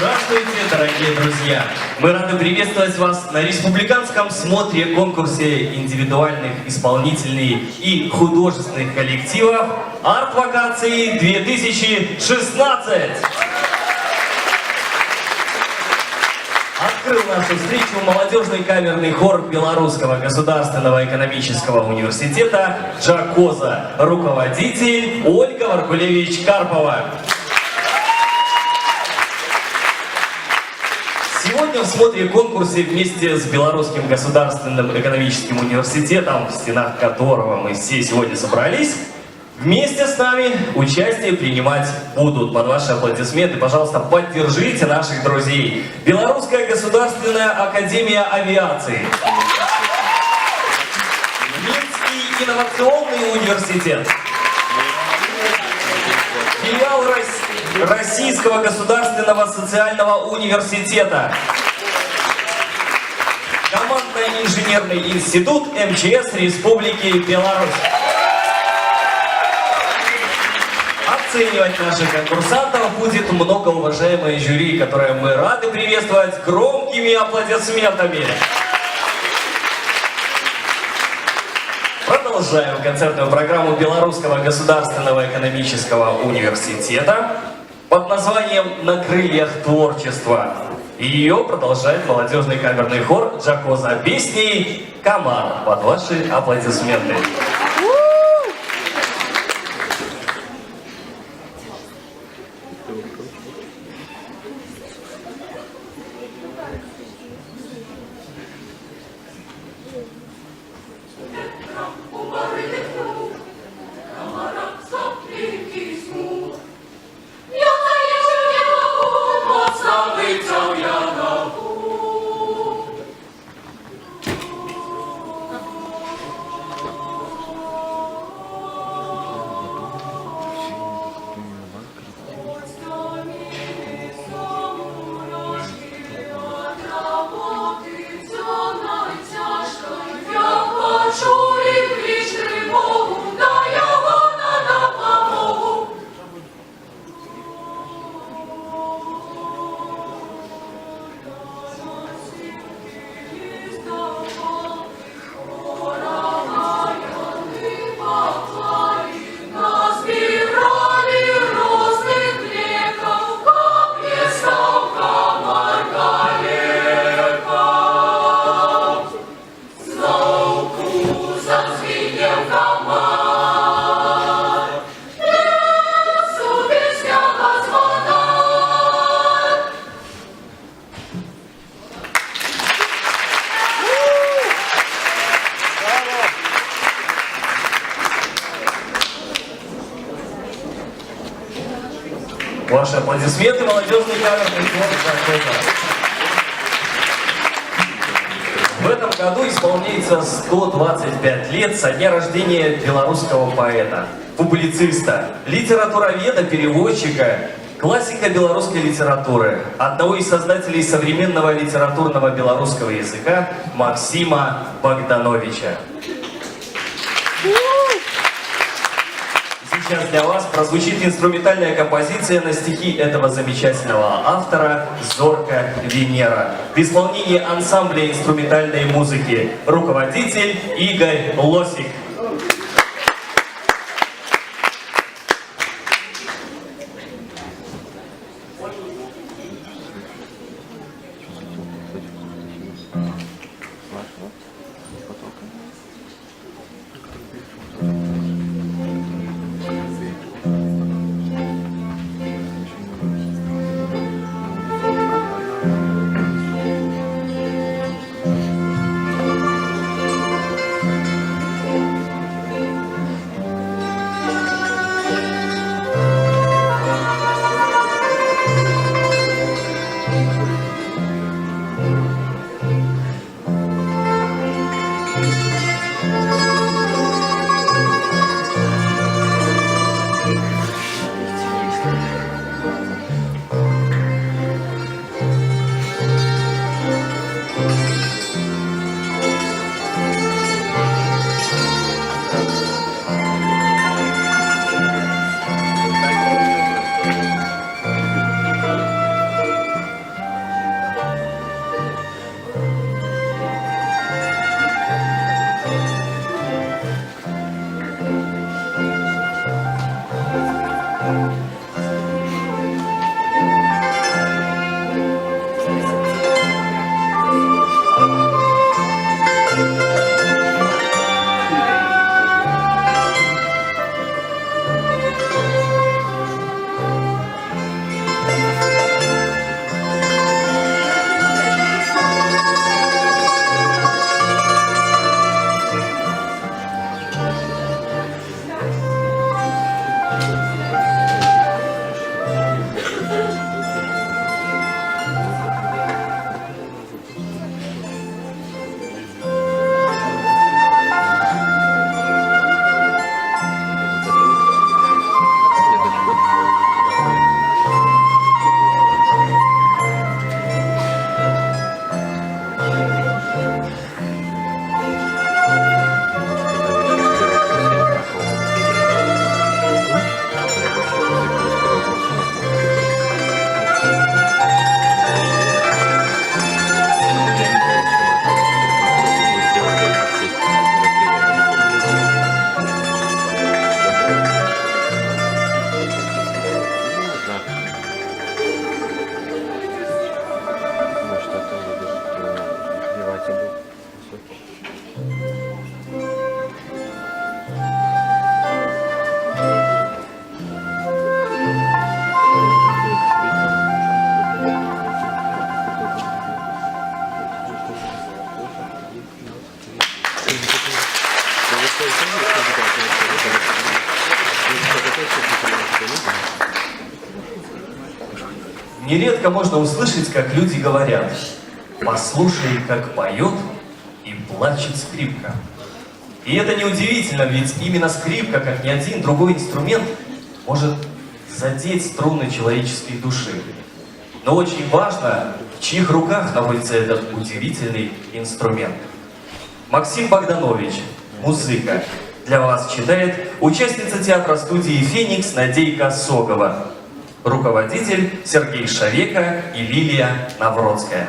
Здравствуйте, дорогие друзья! Мы рады приветствовать вас на республиканском смотре конкурсе индивидуальных, исполнительных и художественных коллективов «Арт-вакации 2016». Открыл нашу встречу молодежный камерный хор Белорусского государственного экономического университета «Джакоза», руководитель Ольга Варкулевич-Карпова. Сегодня в смотре конкурсе вместе с Белорусским государственным экономическим университетом, в стенах которого мы все сегодня собрались, вместе с нами участие принимать будут. Под ваши аплодисменты, пожалуйста, поддержите наших друзей. Белорусская государственная академия авиации, Минский инновационный университет, филиал Российского государственного социального университета, командно-инженерный институт МЧС Республики Беларусь. Оценивать наших конкурсантов будет многоуважаемое жюри, которое мы рады приветствовать громкими аплодисментами. Продолжаем концертную программу Белорусского государственного экономического университета под названием «На крыльях творчества». И ее продолжает молодежный камерный хор «Джакоза» песней «Комар». Под ваши аплодисменты. Ваши аплодисменты, молодежный камерный хор «Джакоза». В этом году исполняется 125 лет со дня рождения белорусского поэта, публициста, литературоведа, переводчика, классика белорусской литературы, одного из создателей современного литературного белорусского языка Максима Богдановича. Сейчас для вас прозвучит инструментальная композиция на стихи этого замечательного автора «Зорка Венера» в исполнении ансамбля инструментальной музыки, руководитель Игорь Лосик. Нередко можно услышать, как люди говорят: «Послушай, как поет и плачет скрипка». И это неудивительно, ведь именно скрипка, как ни один другой инструмент, может задеть струны человеческой души. Но очень важно, в чьих руках находится этот удивительный инструмент. Максим Богданович, музыка, для вас читает участница театра-студии «Феникс» Надейка Согова, руководитель Сергей Шавека и Лилия Навродская.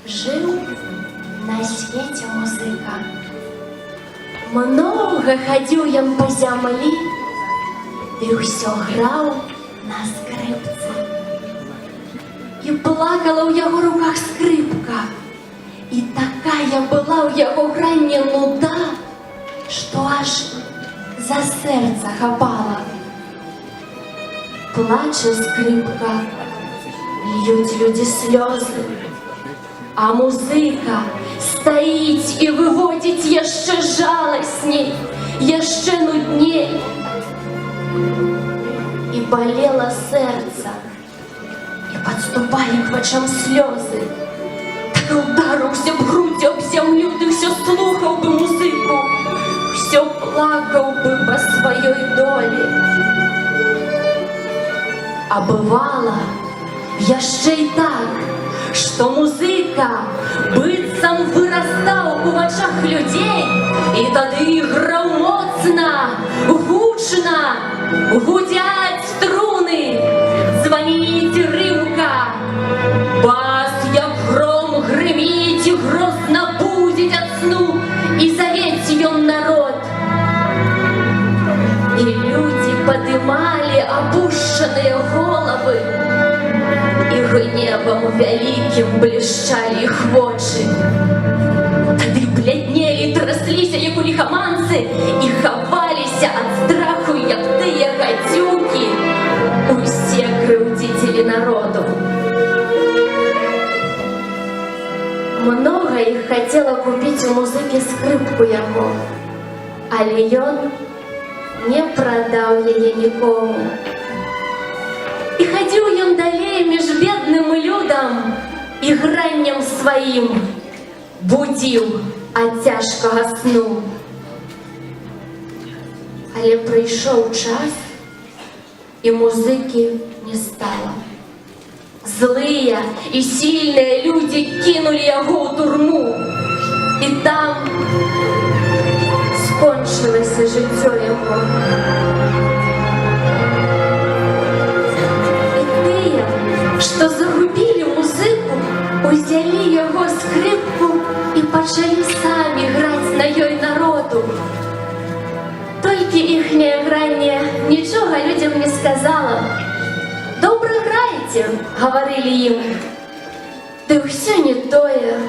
Жил на свете музыка. Много ходил ён по зямлі і ўсё граў на скрипцы. І плакала ў яго руках скрипка. І такая была ў яго гранне нуда, што аж за сэрца хапала. Плаче скрипка, льють люди слёзы, а музыка стаіць і выводзіць яшчэ жаласней, яшчэ нудней. І балела сэрца, і падступалі к вачам слёзы. Так ударыўся б грудзь аб зямлю, ды ўсё слухаў бы музыку, ўсё плакаў бы па сваёй долі. А бывала яшчэ і так, што музыка быццам вырастаў у вачах людзей, і тады іграў моцна, гучна, гудзяць струны, званіць рымка. Бас, як гром, грыміць і грозна будзіць ад сну, і завець ён народ. І людзі падымалі апушчаныя головы, і гневам вялікім блішчалі іх вочы. Тады бляднелі, трасліся, як у ліхаманцы, і хаваліся ад страху, як тыя гадзюкі, усе крыўдзіцелі народу. Многа іх хацела купіць у музыкі скрыпку яго, але ён не прадаў яе нікому. І хадзіў ён далей між бедным людам і граннем сваім будзіў ад цяжкага сну. Але прыйшоў час, і музыкі не стала. Злыя і сільныя людзі кінулі яго ў турму, і там скончылася жыццё яго. Што загубілі музыку, узялі яго скрипку і пачалі самі граць на ёй народу. Толькі іхняе гранне нічога людзям не сказала. «Добра граеце», — гаварылі ім, «ды ўсё не тое».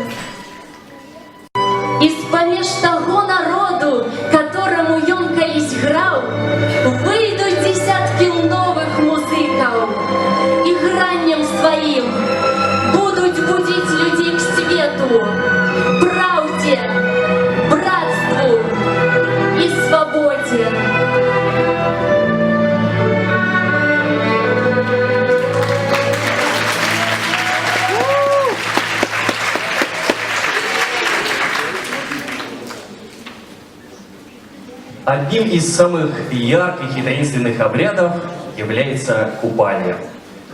І з-паміж таго народу, катораму ён калісь граў, выйдуць дзесяткі новых музыкаў, і граннем сваім будуць будзіць людзей к свету, праўдзе, братству і свабодзе. Одним из самых ярких и таинственных обрядов является купание.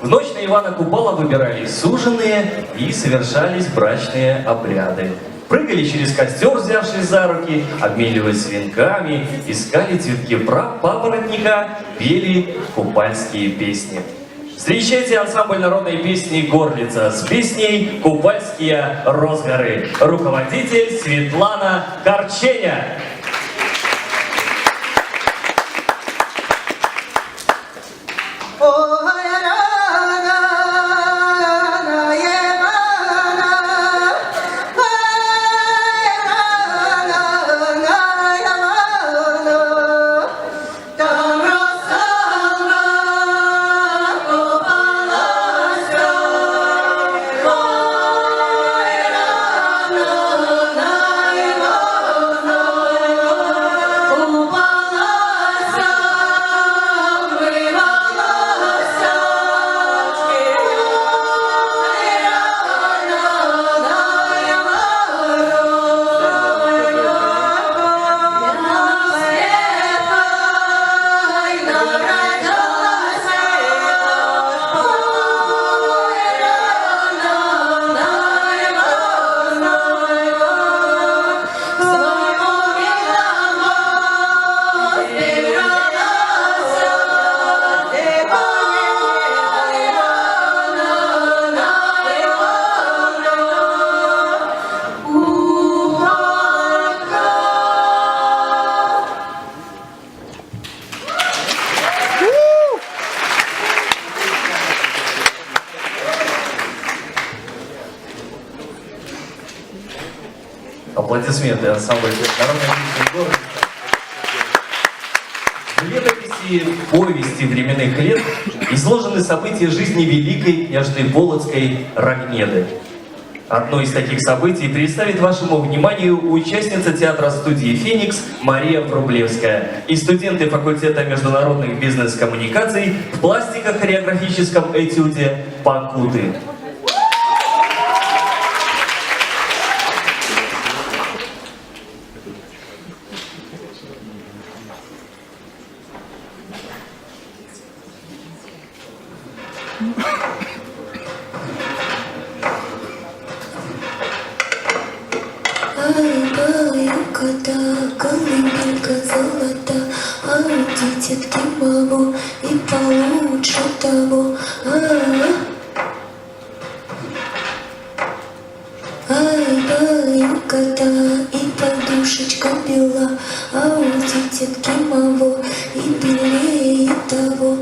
В ночь на Ивана Купала выбирались суженые и совершались брачные обряды. Прыгали через костер, взявшись за руки, обменивались венками, искали цветки папоротника, пели купальские песни. Встречайте ансамбль народной песни «Горлица» с песней «Купальские розгары». Руководитель Светлана Корченя. Аплодисменты ансамбля народной города. В летописи повести временных лет изложены события жизни великой княжны Полоцкой Рогнеды. Одно из таких событий представит вашему вниманию участница театра-студии «Феникс» Мария Врублевская и студенты факультета международных бизнес-коммуникаций в пластико-хореографическом этюде «Пакуты». Колыбелька золота, а дитятки могу и получше того. Ай, баюката и подушечка бела, а у дитятки могу и белее того.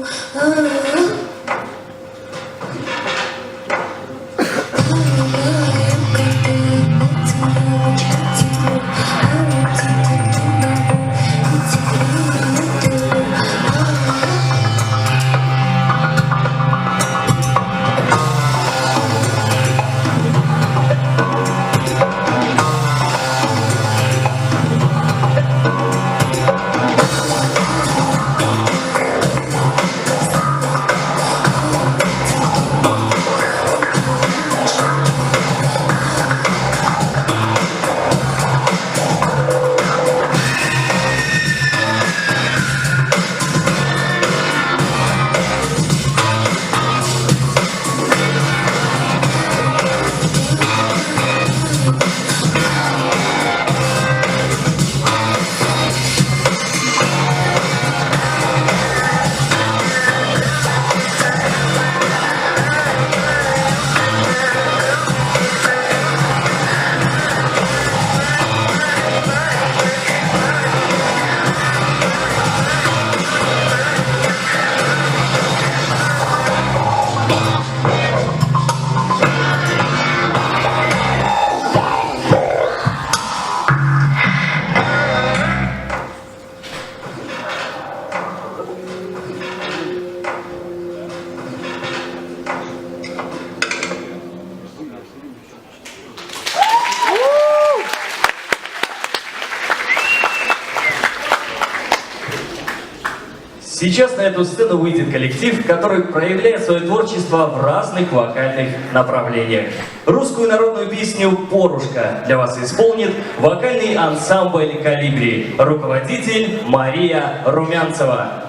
Сейчас на эту сцену выйдет коллектив, который проявляет свое творчество в разных вокальных направлениях. Русскую народную песню «Порушка» для вас исполнит вокальный ансамбль «Колибри», руководитель Мария Румянцева.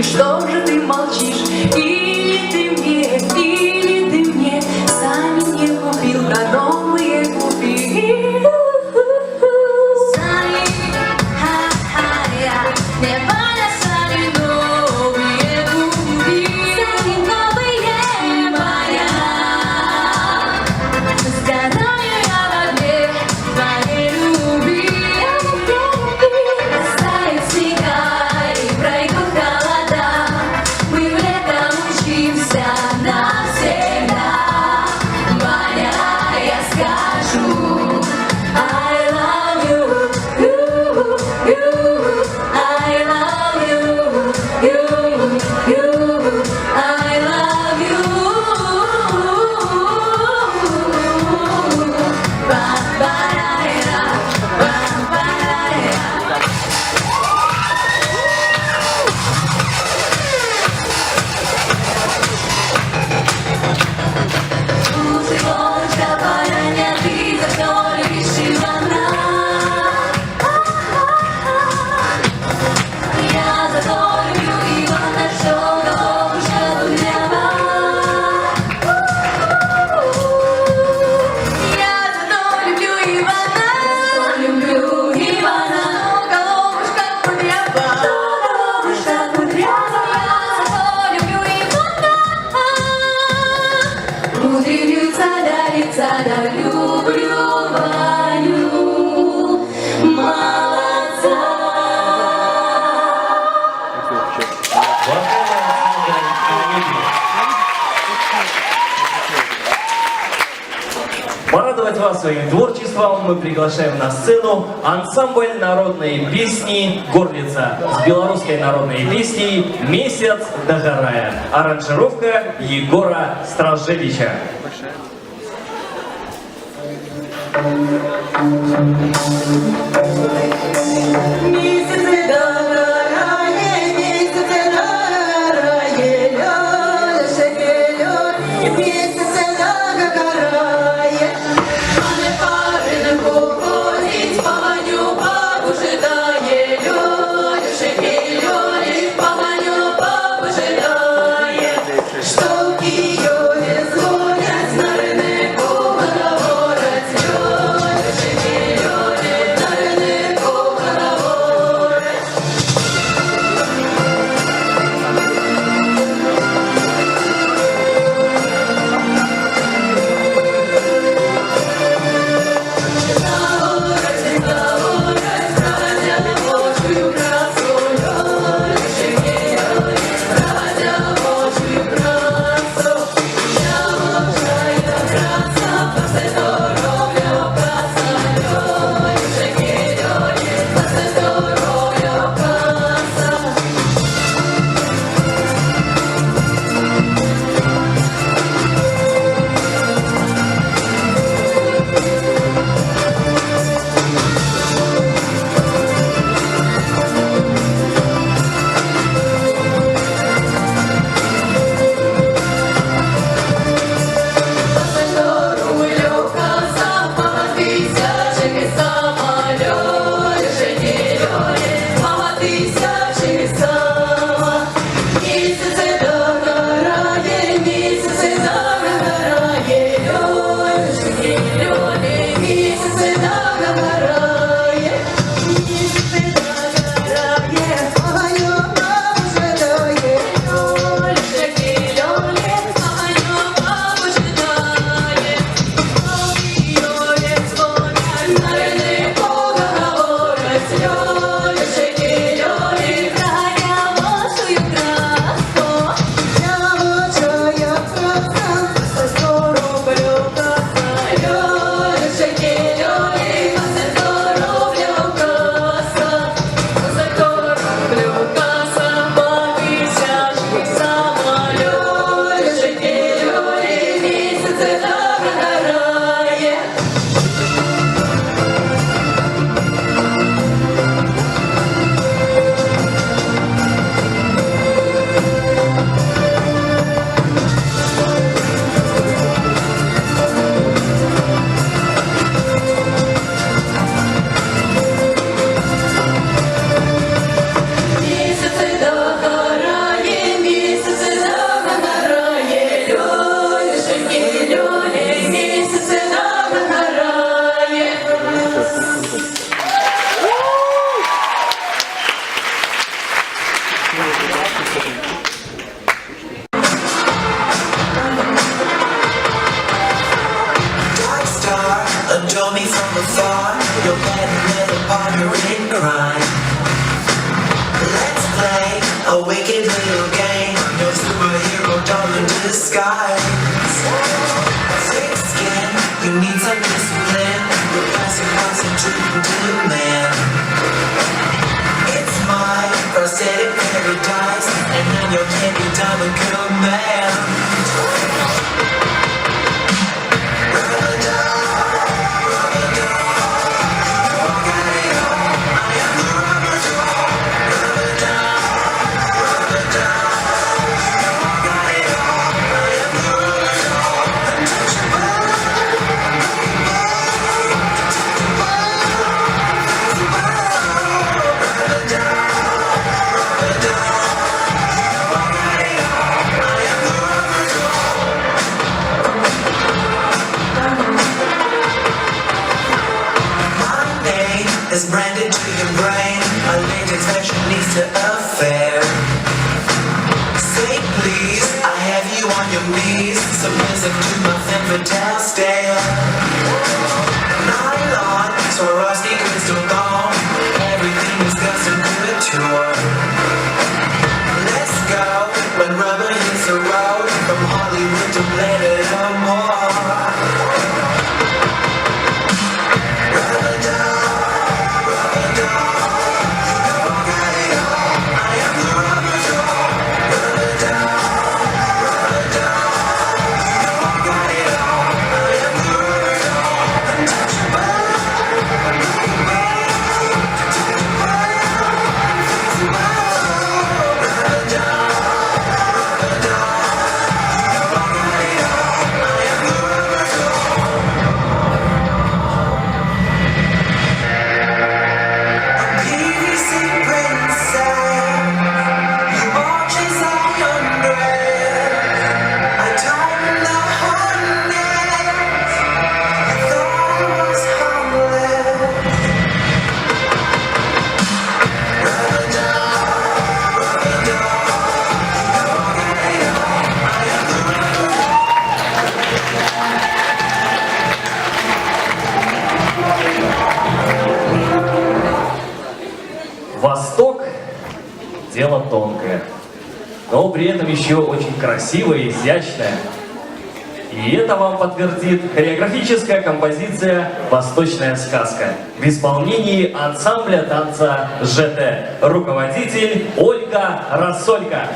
Что же ты молчишь? Или ты мне сами не купил, да новые купи. Сами, не надо сами новые купи. Сами новые моя. Сгораю я в огне твоей любви. Растает снега и пройдут холода. Мы в летом учимся навсегда. Моя, я порадовать вас своим творчеством мы приглашаем на сцену ансамбль народной песни «Горлица» с белорусской народной песней «Месяц догорая». Аранжировка Егора Стражевича. Adore me from afar, your bed with a partner in crime. Let's play a wicked little game, no superhero doll in disguise. Thick skin, you need some discipline, you're passing concentrating to the man. It's my prosthetic paradise, and I'm your candy diamond command. Is branded to your brain, a latex fashionista affair. Say please, I have you on your knees, submissive to my femme fatale stare. Nylon, Swarovski crystal ball, everything is custom couture. Let's go when rubber hits the road, from Hollywood to Planet Amore. при этом еще очень красивая и изящная. И это вам подтвердит хореографическая композиция «Восточная сказка» в исполнении ансамбля танца ЖТ. Руководитель Ольга Рассолька.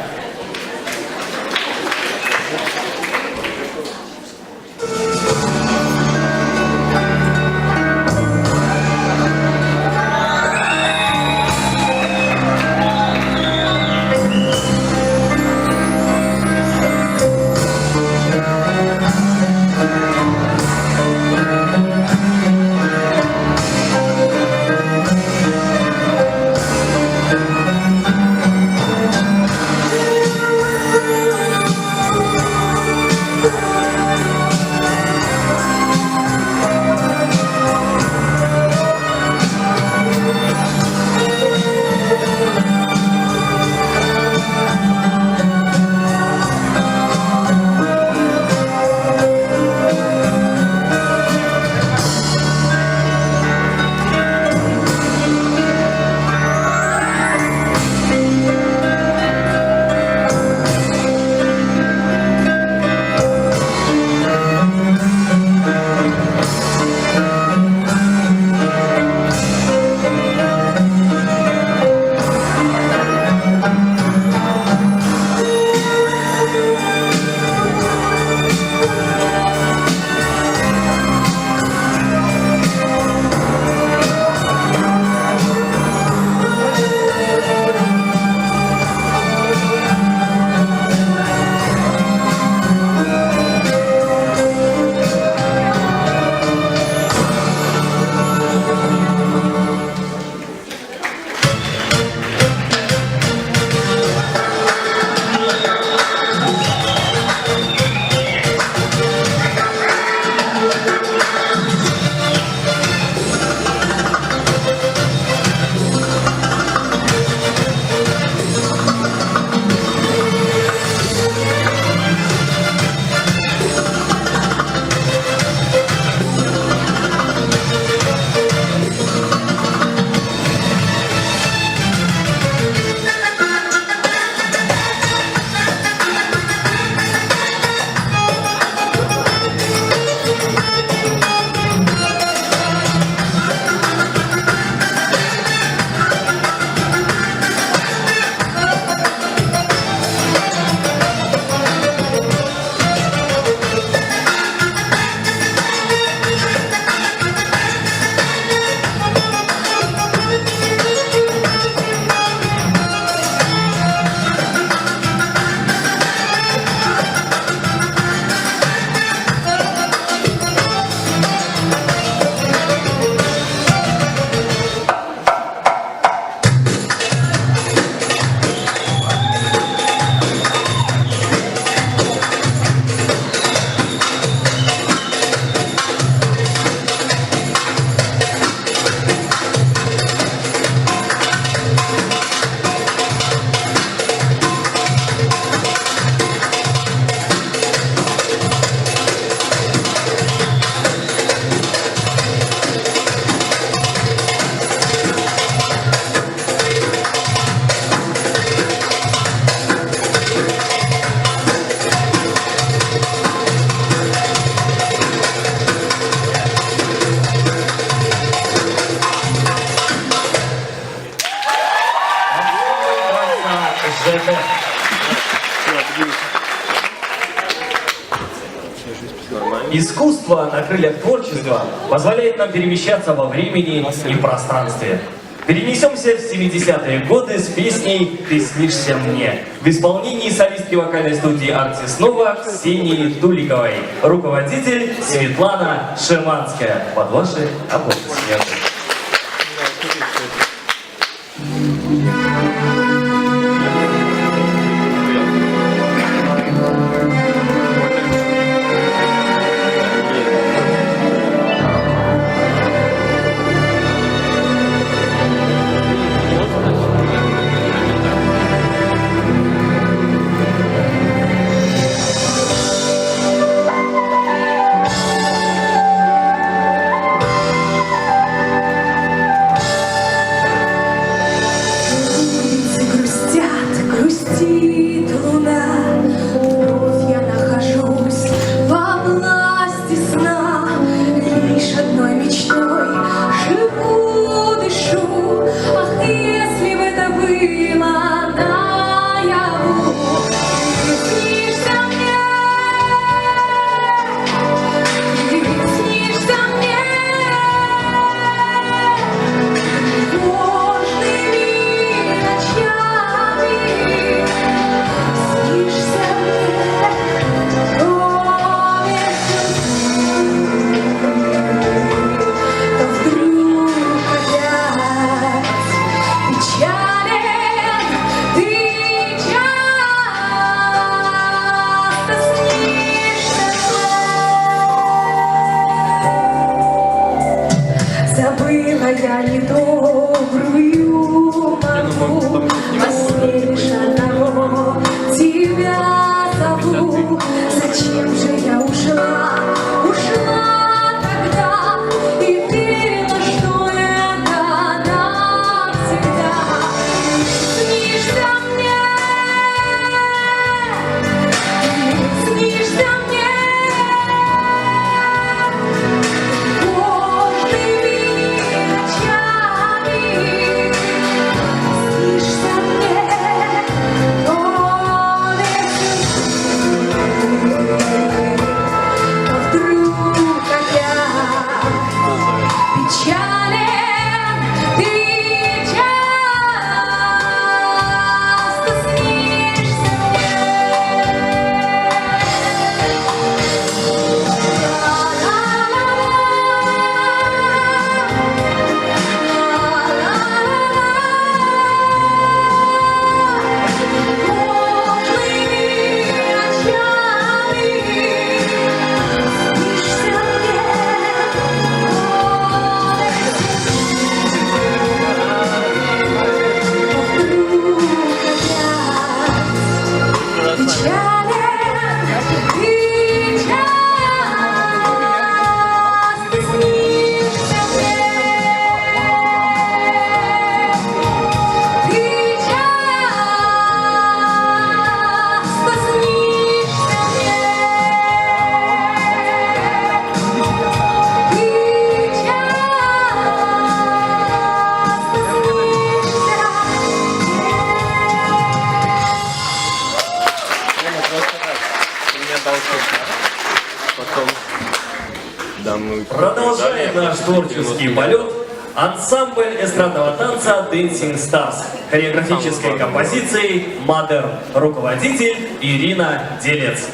Искусство на крыльях творчества позволяет нам перемещаться во времени и пространстве. Перенесемся в 70-е годы с песней «Ты снишься мне» в исполнении солистки вокальной студии «Артис Нова» Ксении Туликовой. Руководитель Светлана Шиманская. Под ваши аплодисменты. я недобрую могу, посмеешь одного тебя зову. Зачем же я ушла, ушла тогда, и верила, что это навсегда. Снишься мне, снишься мне. Продолжает наш творческий полет ансамбль эстрадного танца Dancing Stars хореографической композицией «Модерн». Руководитель Ирина Делец.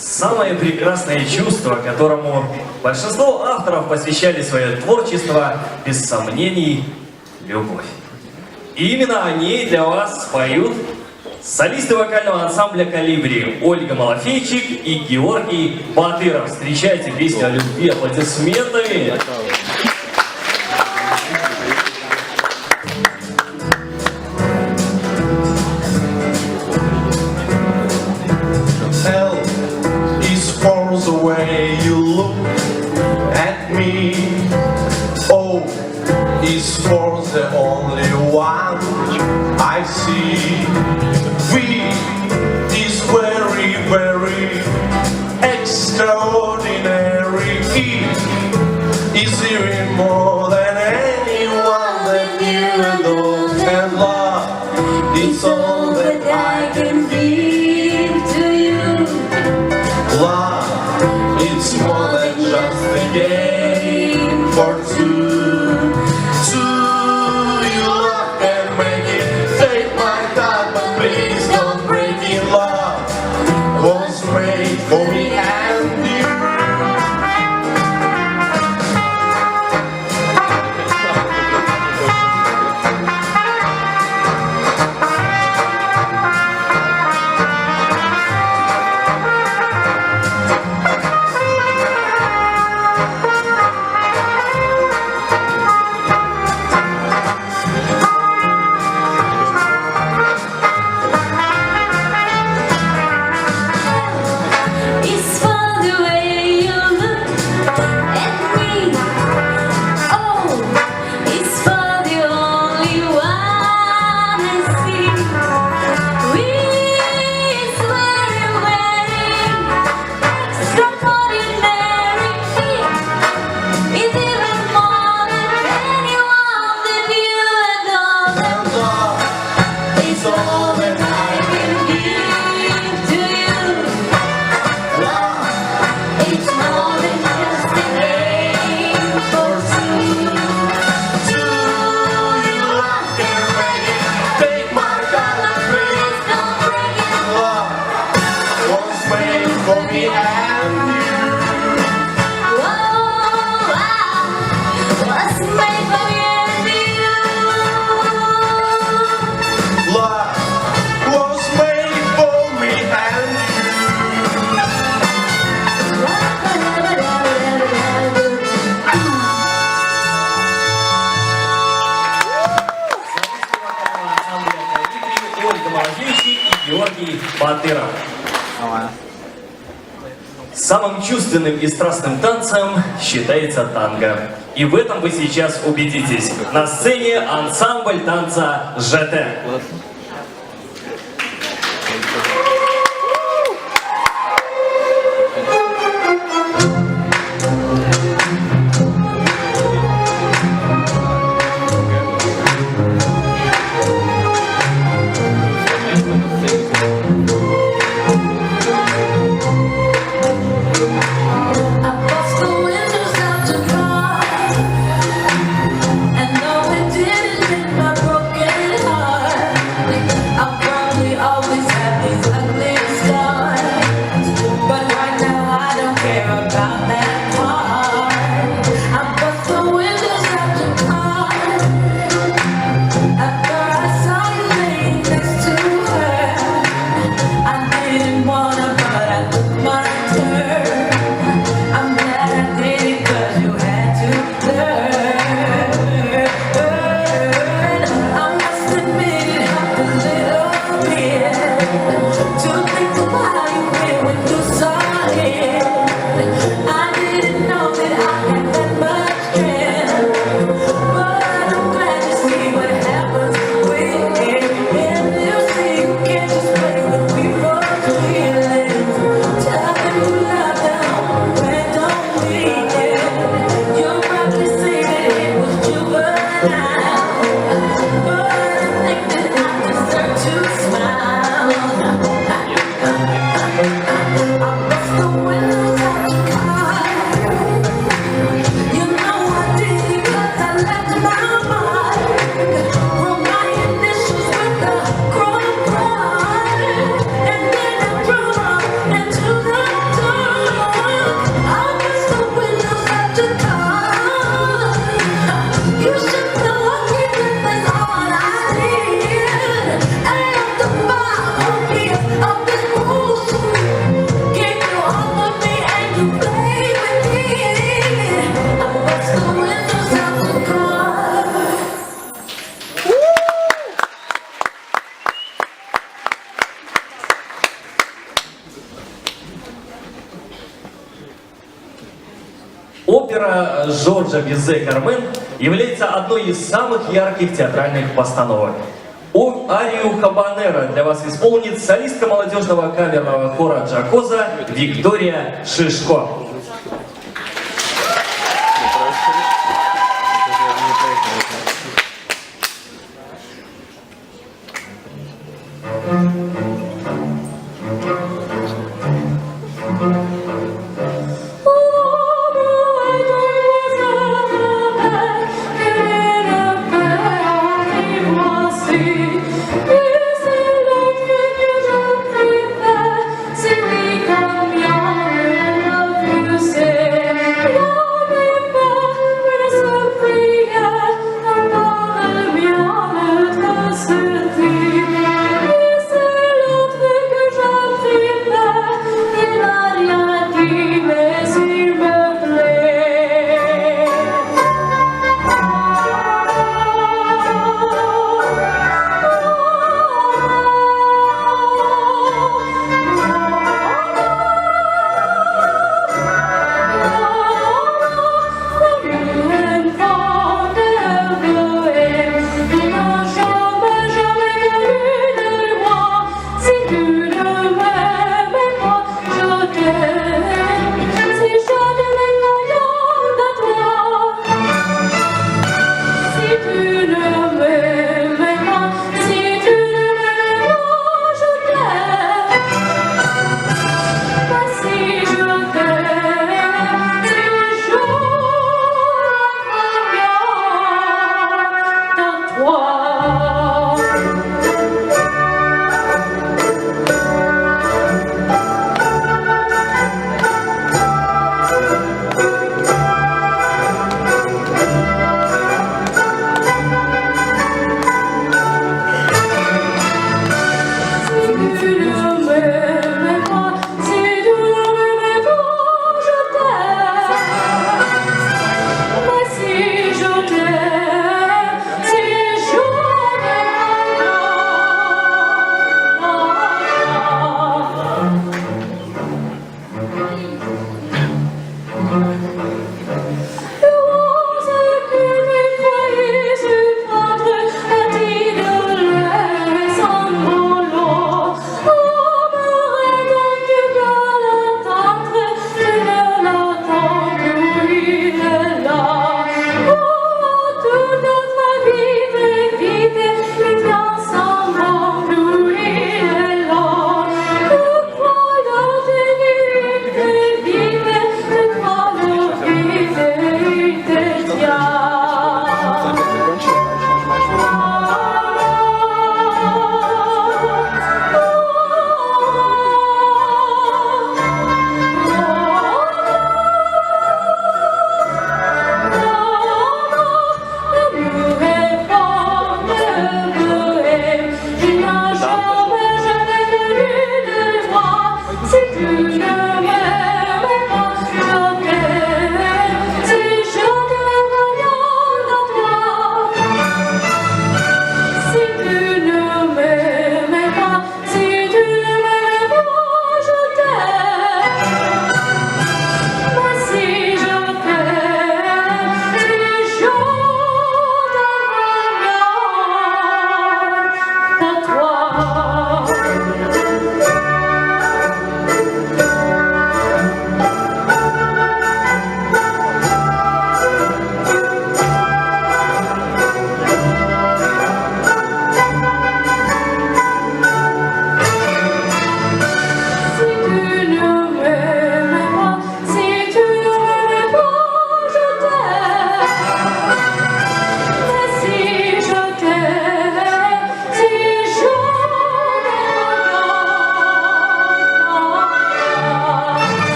Самое прекрасное чувство, которому большинство авторов посвящали свое творчество, без сомнений, любовь. И именно о ней для вас поют Солисты вокального ансамбля «Калибри» Ольга Малафейчик и Георгий Батыров. Встречайте песню о любви аплодисментами. Hell is far the way you look at me. Oh, is for the only one I see. We is very, very extraordinary. Is even more than anyone that you adore. And love is all that I can give to you. Love, it's more than just a game for two. You love can make it. Take my time, but please don't break it. Love was made for me and you. It's for the way you look at me. Oh, it's for the only one I see. We is very, very extraordinary. It's even more than anyone that you adore. And love It's all that I can give to you. It's more than just a name for two. you love can make it. Take my time, please. Please don't break it. Love was made for me and you. Whoa, was made for me and you. Love was made for me and you. Ансамбля «Калибри» Ольга Малафейчик и Георгий Батыров. Самым чувственным и страстным танцем считается танго. И в этом вы сейчас убедитесь. На сцене ансамбль танца ЖТ. I bust the windows out to cry, and no, it didn't hit my broken heart. Жоржа Бизе «Кармен» является одной из самых ярких театральных постановок. Арию «Хабанера» для вас исполнит солистка молодежного камерного хора «Джакоза» Виктория Шишко.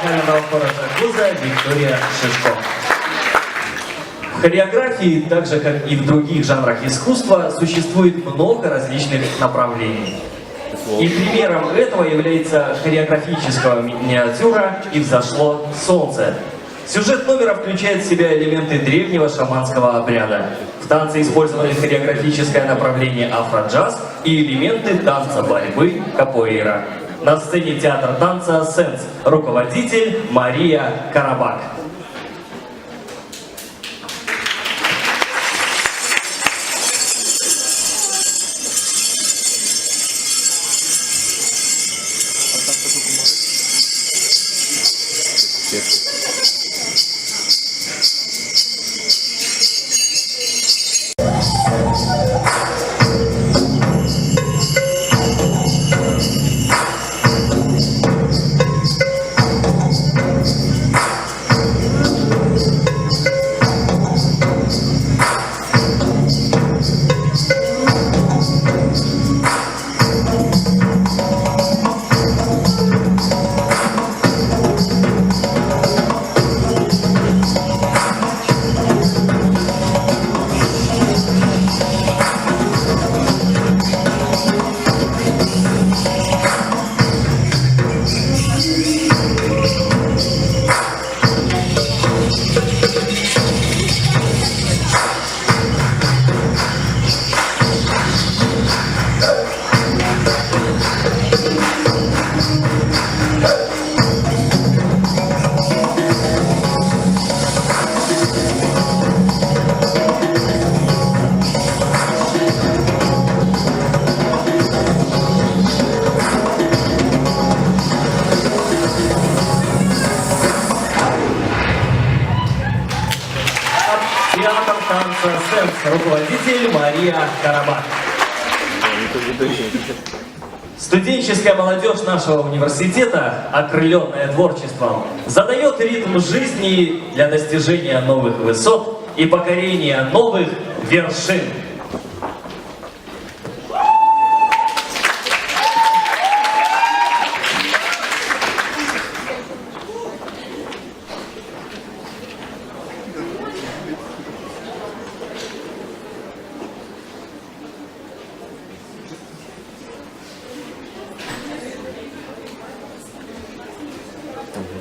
вокального хора «Джакоза» Виктория Шишко. В хореографии, так же как и в других жанрах искусства, существует много различных направлений. И примером этого является хореографическая миниатюра «И взошло солнце». Сюжет номера включает в себя элементы древнего шаманского обряда. В танце использовали хореографическое направление афро-джаз и элементы танца борьбы капоэйра. На сцене театр танца «Сенс». Руководитель Мария Карабак. Театр танца «Сенс». Руководитель Мария Карабак. Студенческая молодежь нашего университета, окрыленная творчеством, задает ритм жизни для достижения новых высот и покорения новых вершин.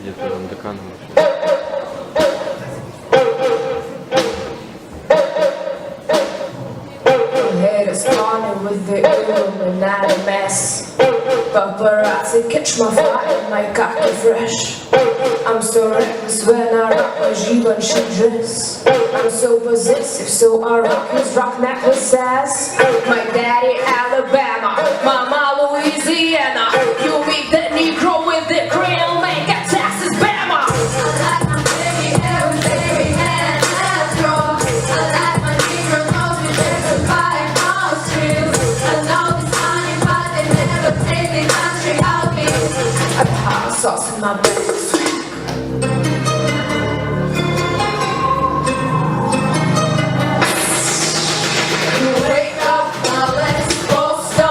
Где-то там деканом. Head is starting with the Illuminati mess. Paparazzi catch my fire, my cocky fresh. I'm so reckless when I rock my Givenchy dress. I'm so possessive, so I rock his rock necklaces. My daddy Alabama, mama Louisiana. You meet the Negro with the creole, make a Texas Bama. I have hot sauce in my bag. You wake up, now let's go start.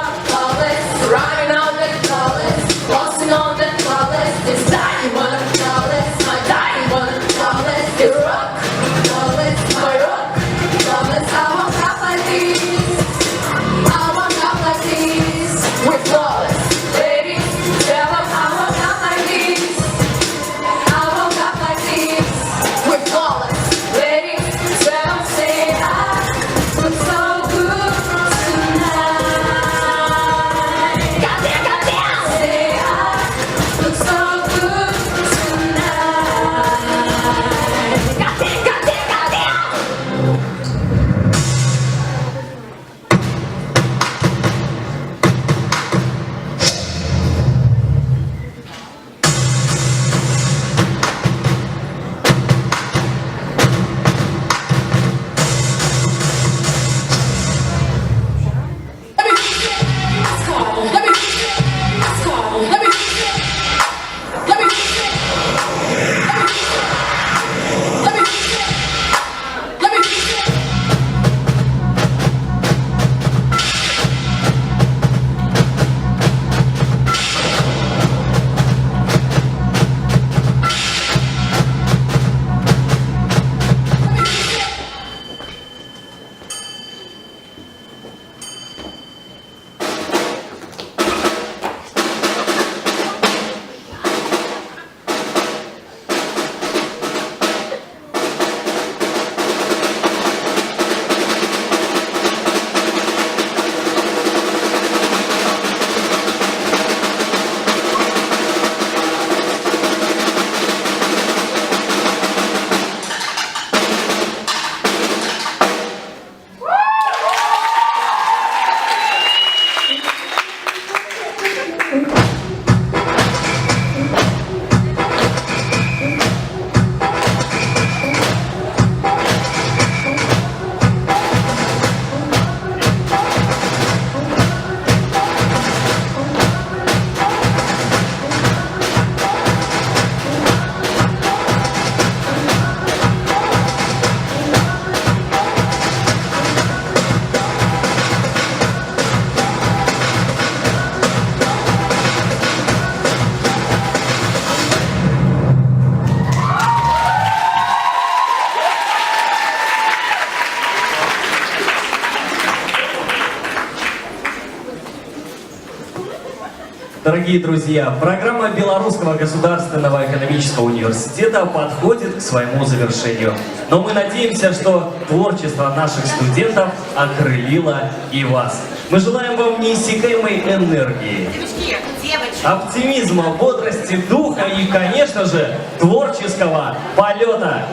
дорогие друзья, программа Белорусского государственного экономического университета подходит к своему завершению. Но мы надеемся, что творчество наших студентов окрылило и вас. Мы желаем вам неиссякаемой энергии, оптимизма, бодрости духа и, конечно же, творческого полета.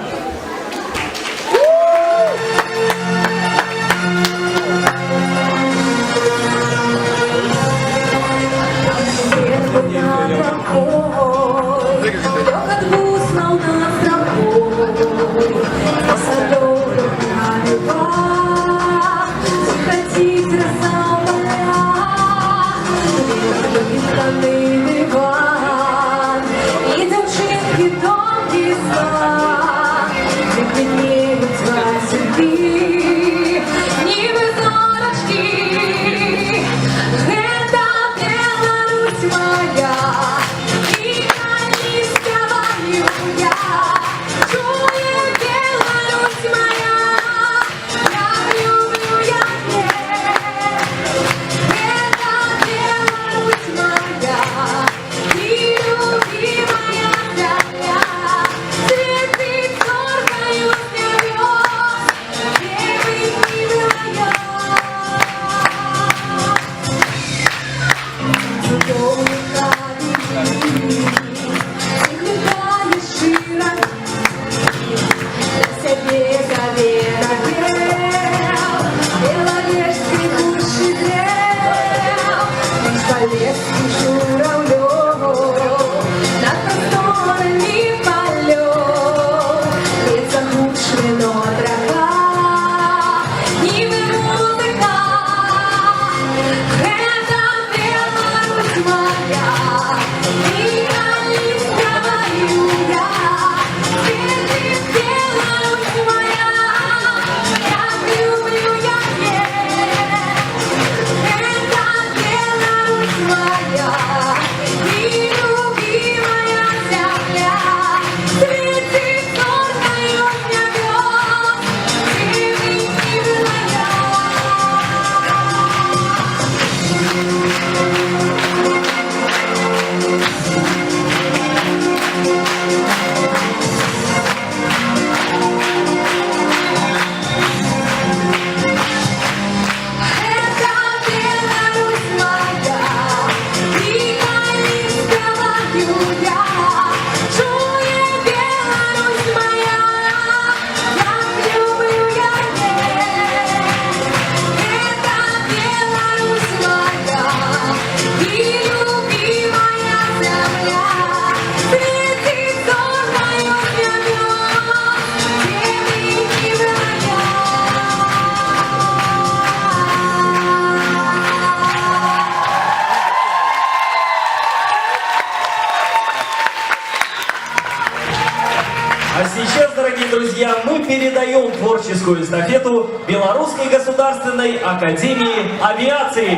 А сейчас, дорогие друзья, мы передаем творческую эстафету Белорусской государственной академии авиации.